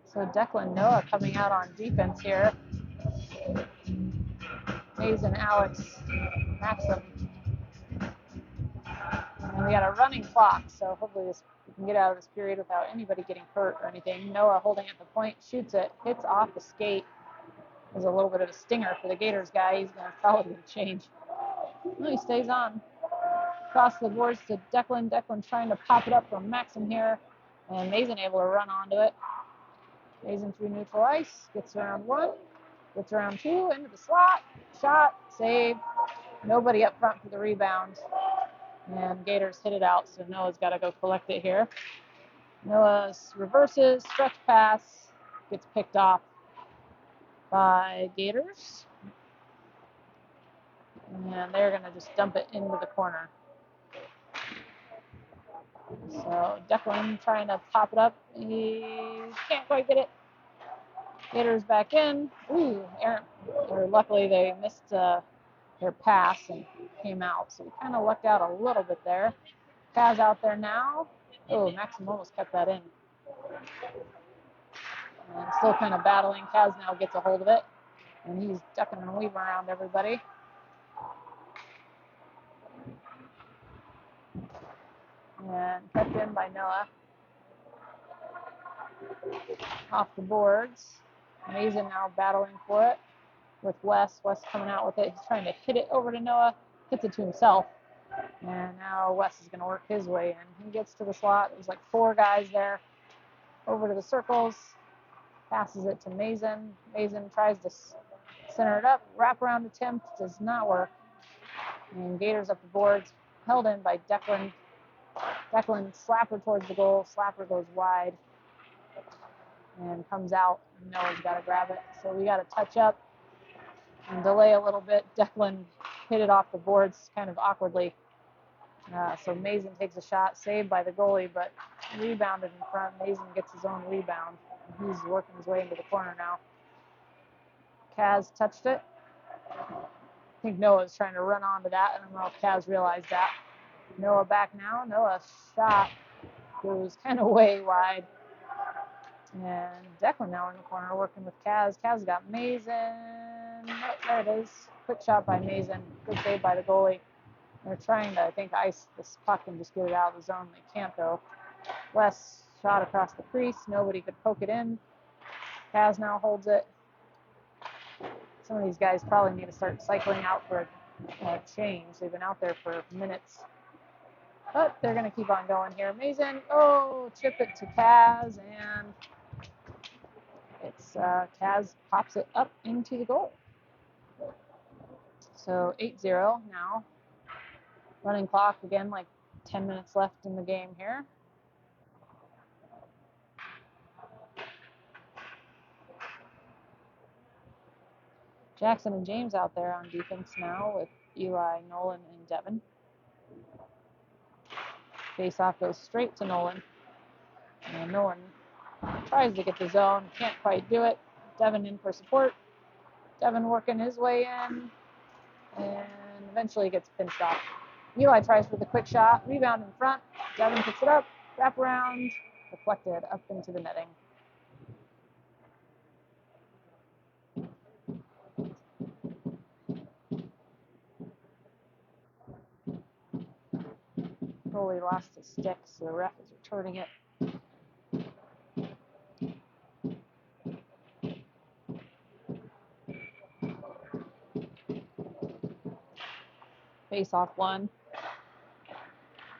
So Declan Noah coming out on defense here. Mason, Alex, Maxim. And we got a running clock, so hopefully we can get out of this period without anybody getting hurt or anything. Noah holding at the point, shoots it, hits off the skate. There's a little bit of a stinger for the Gators guy. He's going to probably change. No, he stays on. Across the boards to Declan. Declan trying to pop it up from Maxim here. And Mason able to run onto it. Mason through neutral ice. Gets around one. Gets around two. Into the slot. Shot. Save. Nobody up front for the rebound. And Gators hit it out, so Noah's got to go collect it here. Noah's reverses, stretch pass, gets picked off by Gators. And they're going to just dump it into the corner. So Declan trying to pop it up. He can't quite get it. Gators back in. Ooh, luckily they missed their pass and came out. So we kind of lucked out a little bit there. Kaz out there now. Oh, Maxim almost kept that in. And still kind of battling. Kaz now gets a hold of it. And he's ducking and weaving around everybody. And kept in by Noah. Off the boards. Mason now battling for it with Wes. Wes coming out with it. He's trying to hit it over to Noah. Hits it to himself. And now Wes is going to work his way in. He gets to the slot. There's like 4 guys there. Over to the circles. Passes it to Mason. Mason tries to center it up. Wraparound attempt does not work. And Gators up the boards. Held in by Declan. Declan slapper towards the goal. Slapper goes wide. And comes out. Noah's got to grab it. So we got to touch up and delay a little bit. Declan hit it off the boards kind of awkwardly. So Mason takes a shot, saved by the goalie, but rebounded in front. Mason gets his own rebound. He's working his way into the corner now. Kaz touched it. I think Noah's trying to run onto that. I don't know if Kaz realized that. Noah back now. Noah's shot goes kind of way wide. And Declan now in the corner working with Kaz. Kaz got Mason. Oh, there it is. Quick shot by Mason. Good save by the goalie. They're trying to, I think, ice this puck and just get it out of the zone. They can't, though. Wes shot across the crease. Nobody could poke it in. Kaz now holds it. Some of these guys probably need to start cycling out for a change. They've been out there for minutes. But they're going to keep on going here. Mason, chip it to Kaz, and it's Kaz pops it up into the goal. So 8-0 now. Running clock again, like 10 minutes left in the game here. Jackson and James out there on defense now with Eli, Nolan, and Devin. Face-off goes straight to Nolan. And Nolan tries to get the zone, can't quite do it. Devin in for support. Devin working his way in, and eventually gets pinched off. Eli tries for the quick shot, rebound in front. Devin picks it up, wrap around, deflected up into the netting. Goalie lost his stick, so the ref is returning it. Face-off one.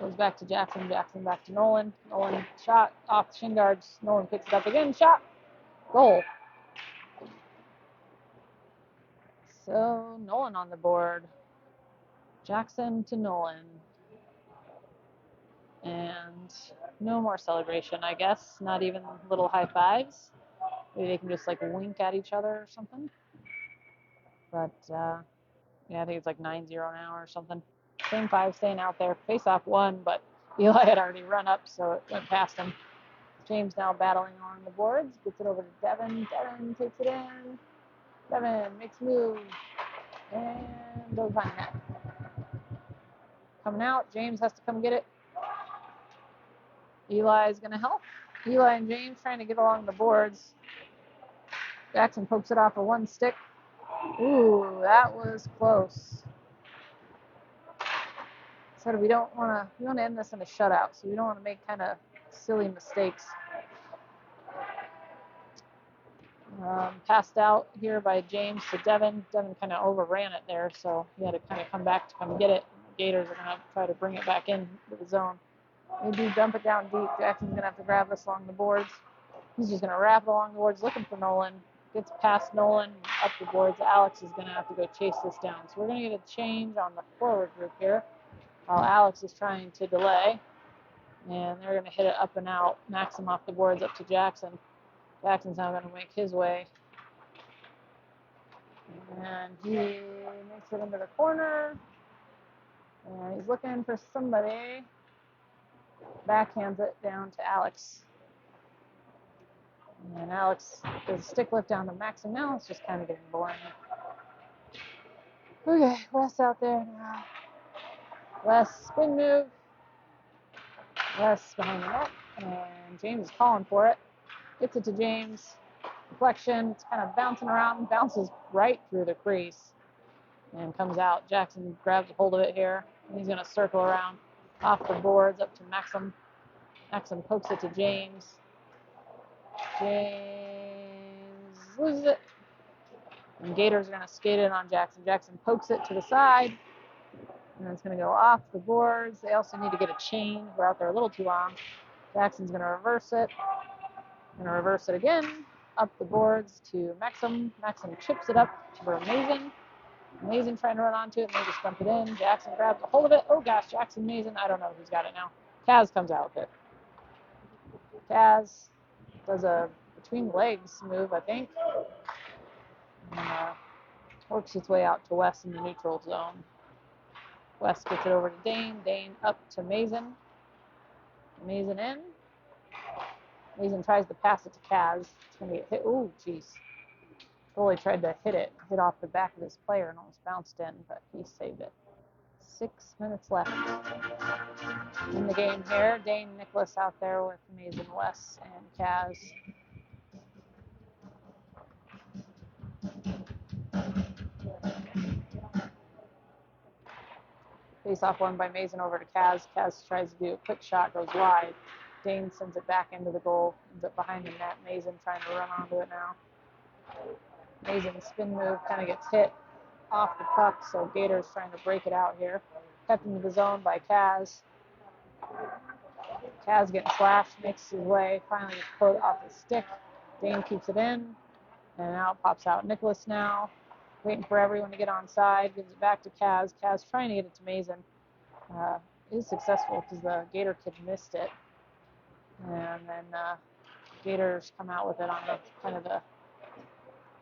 Goes back to Jackson. Jackson back to Nolan. Nolan shot off the shin guards. Nolan picks it up again. Shot. Goal. So Nolan on the board. Jackson to Nolan. And no more celebration, I guess. Not even little high fives. Maybe they can just like wink at each other or something. But yeah, I think it's like 9-0 now or something. Same 5 staying out there. Face-off one, but Eli had already run up, so it went past him. James now battling along the boards. Gets it over to Devin. Devin takes it in. Devin makes a move. And goes behind that. Coming out. James has to come get it. Eli is going to help. Eli and James trying to get along the boards. Jackson pokes it off of one stick. Ooh, that was close. So we want to end this in a shutout, so we don't want to make kind of silly mistakes. Passed out here by James to Devin. Devin kind of overran it there, so he had to kind of come back to come get it. The Gators are going to try to bring it back into the zone. They do dump it down deep. Jackson's going to have to grab this along the boards. He's just going to wrap it along the boards, looking for Nolan. Gets past Nolan, up the boards. Alex is going to have to go chase this down. So we're going to get a change on the forward group here, while Alex is trying to delay. And they're going to hit it up and out. Maxim off the boards up to Jackson. Jackson's now going to make his way. And he makes it into the corner. And he's looking for somebody. Backhands it down to Alex. And Alex does a stick lift down to Maxim. Now it's just kind of getting boring. Okay, Wes out there now. Wes, spin move. Wes behind the net. And James is calling for it. Gets it to James. Deflection. It's kind of bouncing around. Bounces right through the crease. And comes out. Jackson grabs a hold of it here. And he's going to circle around off the boards up to Maxim. Maxim pokes it to James. James loses it. And Gators are going to skate in on Jackson. Jackson pokes it to the side. And it's going to go off the boards. They also need to get a change. We're out there a little too long. Jackson's going to reverse it. Going to reverse it again. Up the boards to Maxim. Maxim chips it up for Mason. Mason trying to run onto it. They just dump it in. Jackson grabs a hold of it. Oh gosh, Jackson, Mason. I don't know who's got it now. Kaz comes out with it. Kaz does a between legs move, I think. And works its way out to Wes in the neutral zone. Wes gets it over to Dane. Dane up to Mason. Mason in. Mason tries to pass it to Kaz. It's going to get hit. Ooh, jeez. Goalie tried to hit it. Hit off the back of his player and almost bounced in, but he saved it. 6 minutes left in the game here. Dane Nicholas out there with Mason, Wes, and Kaz. Face off one by Mason over to Kaz. Kaz tries to do a quick shot, goes wide. Dane sends it back into the goal, ends up behind the net. Mason trying to run onto it now. Mason spin move kind of gets hit off the puck, so Gators trying to break it out here. Kept into the zone by Kaz. Kaz getting slashed, makes his way, finally gets put off the stick. Dane keeps it in, and now it pops out. Nicholas now, waiting for everyone to get on side, gives it back to Kaz. Kaz trying to get it to Mason. Is successful because the Gator kid missed it. And then Gators come out with it on the kind of the,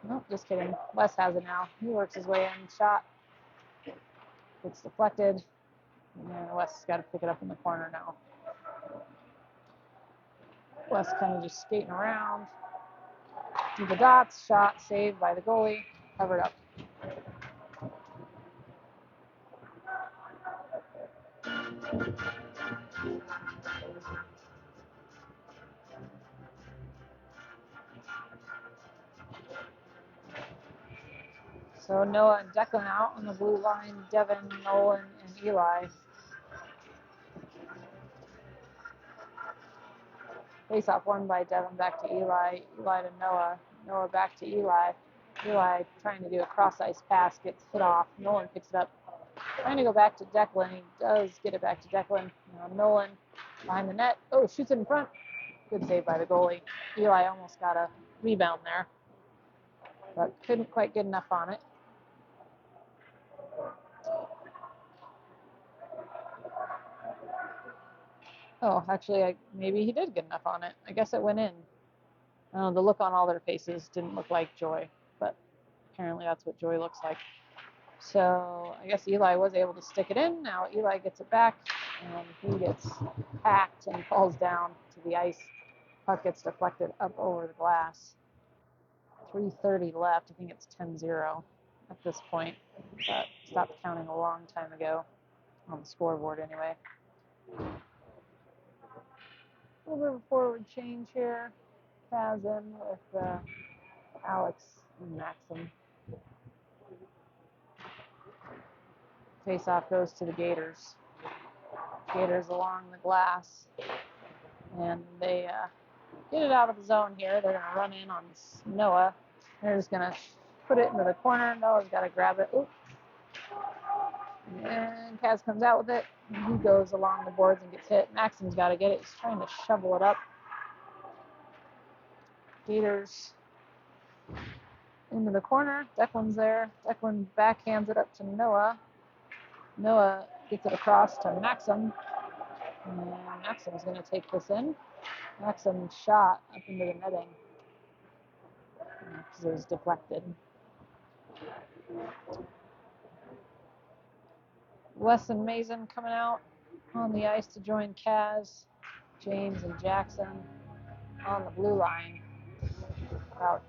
nope, just kidding. Wes has it now. He works his way in, shot. It's deflected. And then Wes has got to pick it up in the corner now. Wes kind of just skating around. Do the dots, shot, saved by the goalie, covered up. So Noah and Declan out on the blue line, Devin, Nolan, and Eli. Face off one by Devin back to Eli. Eli to Noah. Noah back to Eli. Eli trying to do a cross ice pass, gets hit off. Nolan picks it up. Trying to go back to Declan. He does get it back to Declan. Now Nolan behind the net. Oh, shoots it in front. Good save by the goalie. Eli almost got a rebound there, but couldn't quite get enough on it. Oh, actually, maybe he did get enough on it. I guess it went in. I don't know, the look on all their faces didn't look like joy, but apparently that's what joy looks like. So I guess Eli was able to stick it in. Now Eli gets it back, and he gets hacked and falls down to the ice. Puck gets deflected up over the glass. 3:30 left. I think it's 10-0 at this point. But stopped counting a long time ago on the scoreboard anyway. A little bit of a forward change here. Kaz in with Alex and Maxim. Face-off goes to the Gators. Gators along the glass. And they get it out of the zone here. They're going to run in on Noah. They're just going to put it into the corner. Noah's got to grab it. Ooh. And Kaz comes out with it. He goes along the boards and gets hit. Maxim's got to get it. He's trying to shovel it up. Gators into the corner. Declan's there. Declan backhands it up to Noah. Noah gets it across to Maxim. And Maxim's going to take this in. Maxim shot up into the netting because it was deflected. Wes and Mason coming out on the ice to join Kaz, James, and Jackson on the blue line. About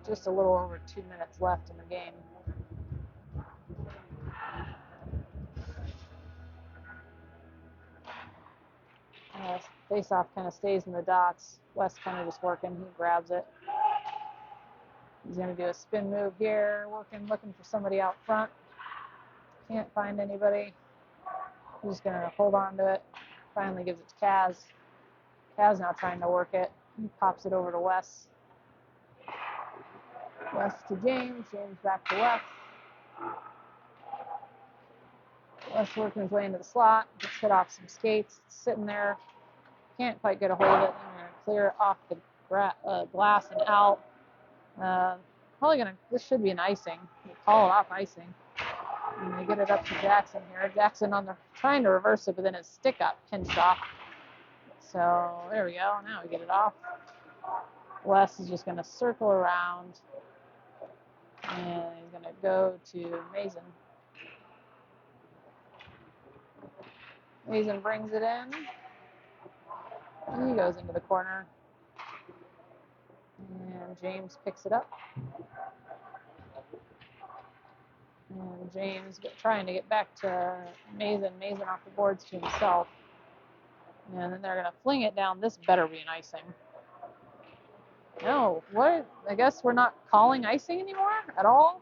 just a little over 2 minutes left in the game. Face-off kind of stays in the dots. Wes kind of just working. He grabs it. He's going to do a spin move here, looking for somebody out front. Can't find anybody. He's just going to hold on to it. Finally gives it to Kaz. Kaz now trying to work it. He pops it over to Wes. Wes to James. James back to Wes. Wes working his way into the slot. Gets hit off some skates. It's sitting there. Can't quite get a hold of it. I'm going to clear it off the glass and out. This should be an icing. They call it off icing. And they get it up to Jackson here. Jackson trying to reverse it, but then his stick got pinched off. So there we go. Now we get it off. Wes is just going to circle around. And he's going to go to Mason. Mason brings it in. He goes into the corner. And James picks it up. And James trying to get back to Mason. Mason off the boards to himself. And then they're going to fling it down. This better be an icing. No, what? I guess we're not calling icing anymore at all.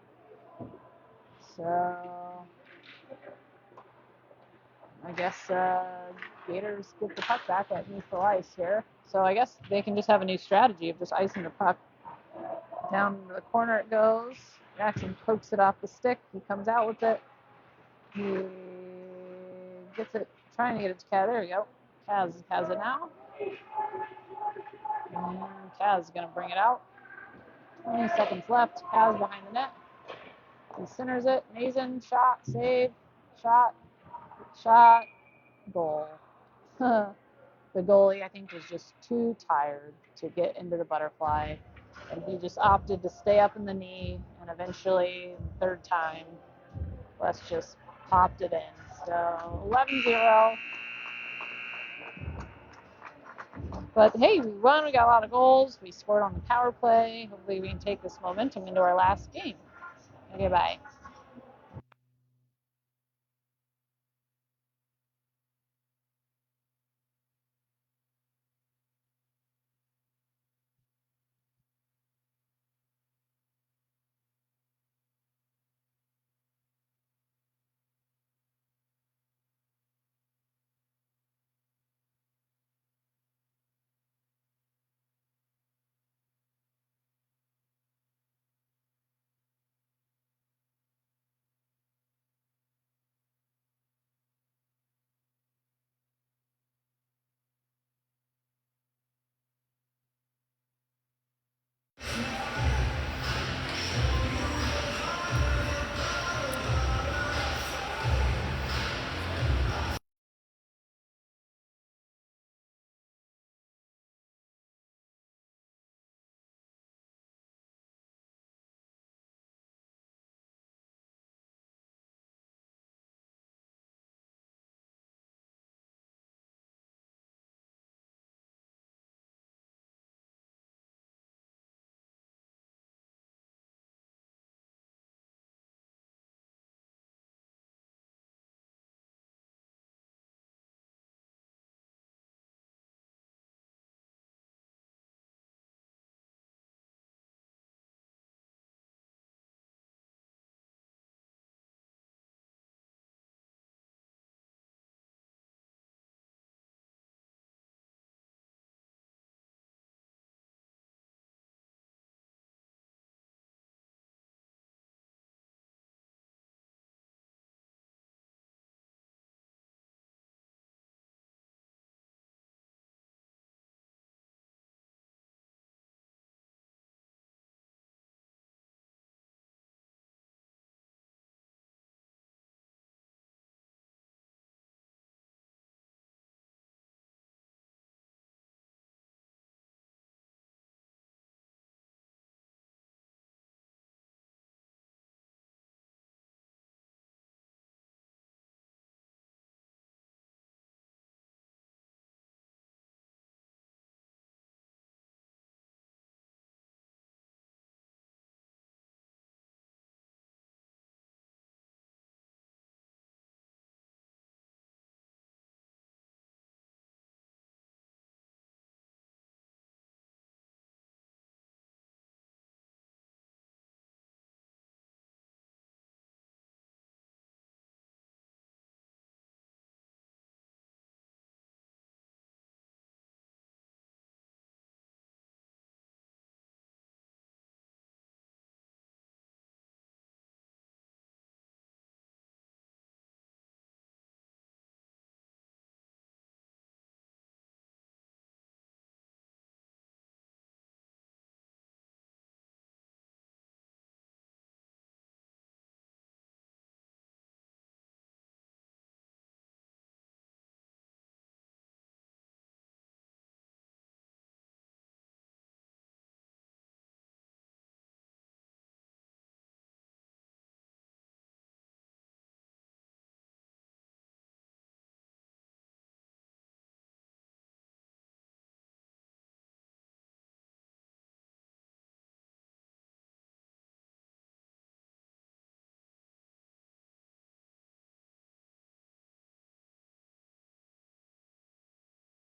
So I guess Gators get the puck back at neutral ice here. So I guess they can just have a new strategy of just icing the puck. Down into the corner it goes. Jackson pokes it off the stick. He comes out with it. He gets it, trying to get it to Kaz. There we go. Kaz has it now. And Kaz is going to bring it out. 20 seconds left. Kaz behind the net. He centers it. Mason, shot, save, shot, goal. The goalie, I think, was just too tired to get into the butterfly. And he just opted to stay up in the knee. And eventually, third time, Wes just popped it in. So 11-0. But hey, we won. We got a lot of goals. We scored on the power play. Hopefully we can take this momentum into our last game. Okay, bye.